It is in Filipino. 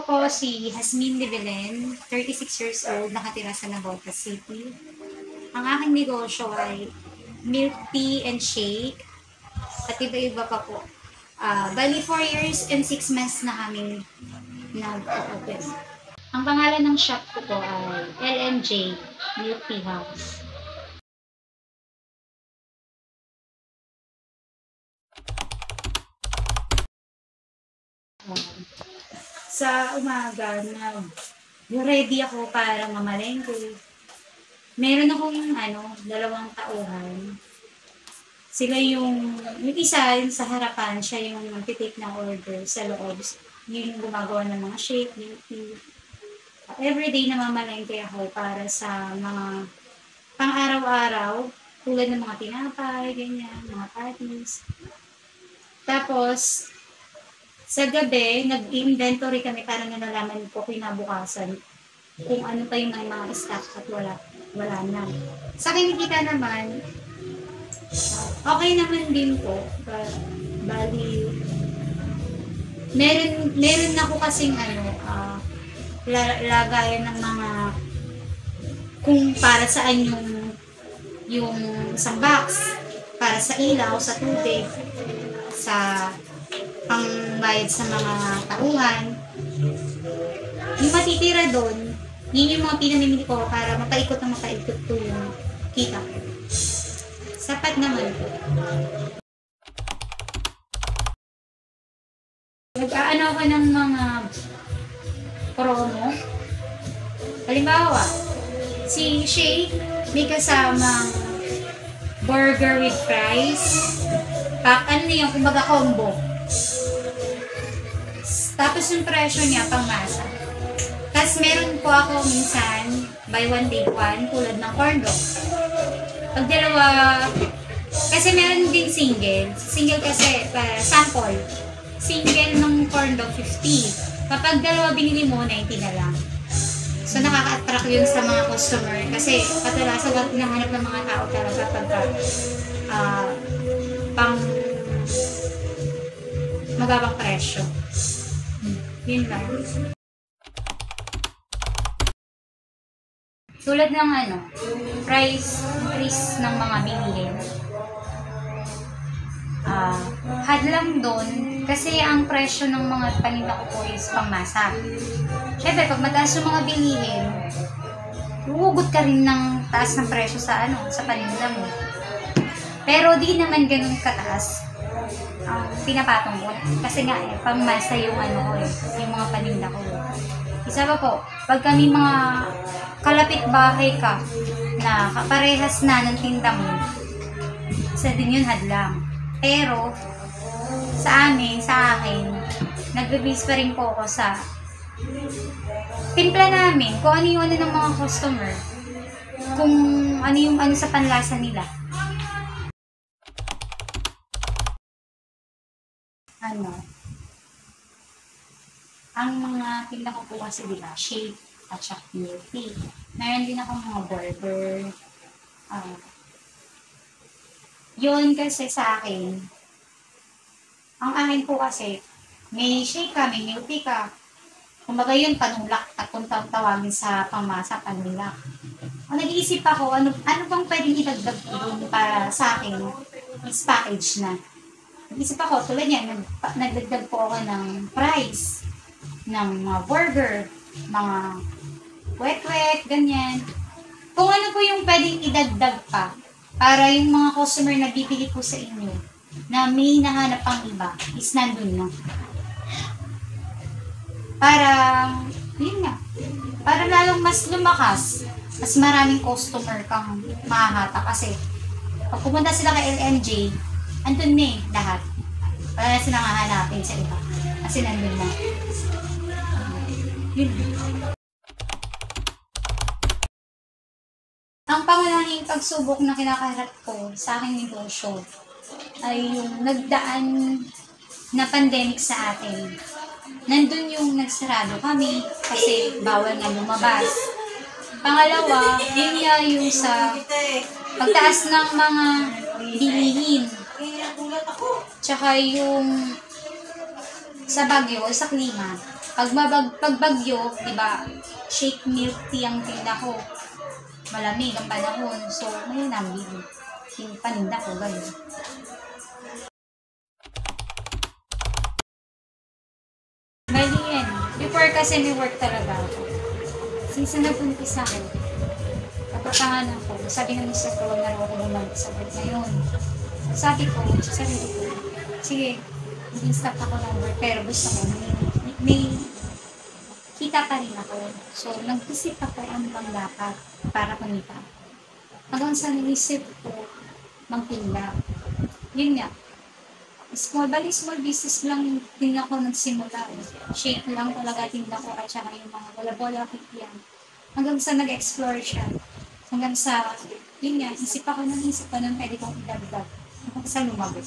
Ako po si Hasmin de Belen, 36 years old, nakatira sa Navotas City. Ang aking negosyo ay milk tea and shake at iba-iba pa po. Bali 4 years and 6 months na kami nag-open. Ang pangalan ng shop ko po ay LMJ Milk Tea House. Sa umaga, ready ako para mamalengke. Meron akong dalawang tauhan. Sila yung isa yung sa harapan, siya yung nagtitake ng order sa loob. Yun yung gumagawa ng mga shake, milk tea. Everyday namamalengke ako para sa mga pang-araw-araw, tulad ng mga tinapay, ganyan, mga patties. Tapos, sa gabi, nag-inventory kami para nalalaman ko kinabukasan kung ano pa yung mga stock at wala na. Sa kinikita naman, okay naman din po. Bali, meron ako kasing lagayan ng mga kung para saan yung isang box, para sa ilaw, sa tubig, sa pang bayad sa mga tauhan. Yung matitira doon, yun yung mga pinamimili ko para mapaikot po yung kita ko. Sapat naman po. Nag-aano ako ng mga promo. Halimbawa, si shake may kasamang burger with fries. Yung kumbaga combo. Tapos yung presyo niya pang masa. Tapos meron po ako minsan buy one take one tulad ng corn dog. Pag dalawa, kasi meron din single. Single kasi para sample. Single ng corn dog 50. Kapag dalawa binili mo, 90 na lang. So nakaka-attract yun sa mga customer kasi kadalasan wag hinahanap ng mga tao talaga pagka pang mababang presyo. Yun lang. Tulad ng price increase ng mga bilihin. Hadlang doon kasi ang presyo ng mga paninda ko po is pangmasa. Siyempre, pag mataas yung mga bilihin, huhugot ka rin ng taas ng presyo sa paninda mo. Pero di naman ganun kataas ang pinapatong ko. Kasi nga pangmasa yung yung mga paninda ko. Isa pa po, pag kami mga kalapit bahay ka na kaparehas na ng tinda mo, isa din yun hadlang. Pero sa akin, nagbe-base pa rin po ako sa timpla namin, kung ano yung ng mga customer, kung ano yung sa panlasa nila. Ang mga tinda ko po kasi shake at saka milk tea. Meron din ako mga burger. Yun kasi sa akin, ang akin po kasi, may shake ka, may milk tea ka. Kumbaga yun, panulak at kung tawagin sa pangmasa, panulak. Nag-iisip ako, ano bang pwedeng idagdag doon para sa akin is package na. Nag-iisip ako, tulad yan, nagdagdag po ako ng fries, ng mga burger, mga wet-wet, ganyan. Kung ano po yung pwedeng idagdag pa, para yung mga customer na bibili po sa inyo, na may hinahanap pang iba, is nandun na. Para lalong mas lumakas, mas maraming customer kang mahahata kasi pag pumunta sila kay LMJ, andun na lahat. Wala na silang hahanapin sa iba. Kasi nandun na. Yun. Ang pangunahing pagsubok na kinakaharap ko sa aking negosyo ay yung nagdaan na pandemic sa atin. Nandun yung nagsarado kami kasi bawal na lumabas. Pangalawa, yun yung sa pagtaas ng mga bilihin. Tsaka yung sa bagyo o sa klima, Pag bagyo, di ba, shake milk tea ang tinda ko. Malamig ang panahon. So, ngayon nabili. Yung paninda ko, gano'n. Bali yan. Before kasi may work talaga ako. Since nag-umpisa ako, natatangan ako. Sabi ng isa ko, wag na ako bumalik sa work ngayon. Sabi ko, sa sarili ko, sige, mag-stop ako ng work, pero gusto ko, may kita pa rin ako. So, nag-isip ako ano bang dapat para kumita. Hanggang sa naisip ko, magtinda. Yun nga, small business lang din ako nagsimula. Shake lang talaga tinda ko at saka yung mga bola-bola yan. Hanggang sa nag-explore siya. Hanggang sa, yun nga, isip ako ng pwede kong idagdag. Hanggang sa lumagot.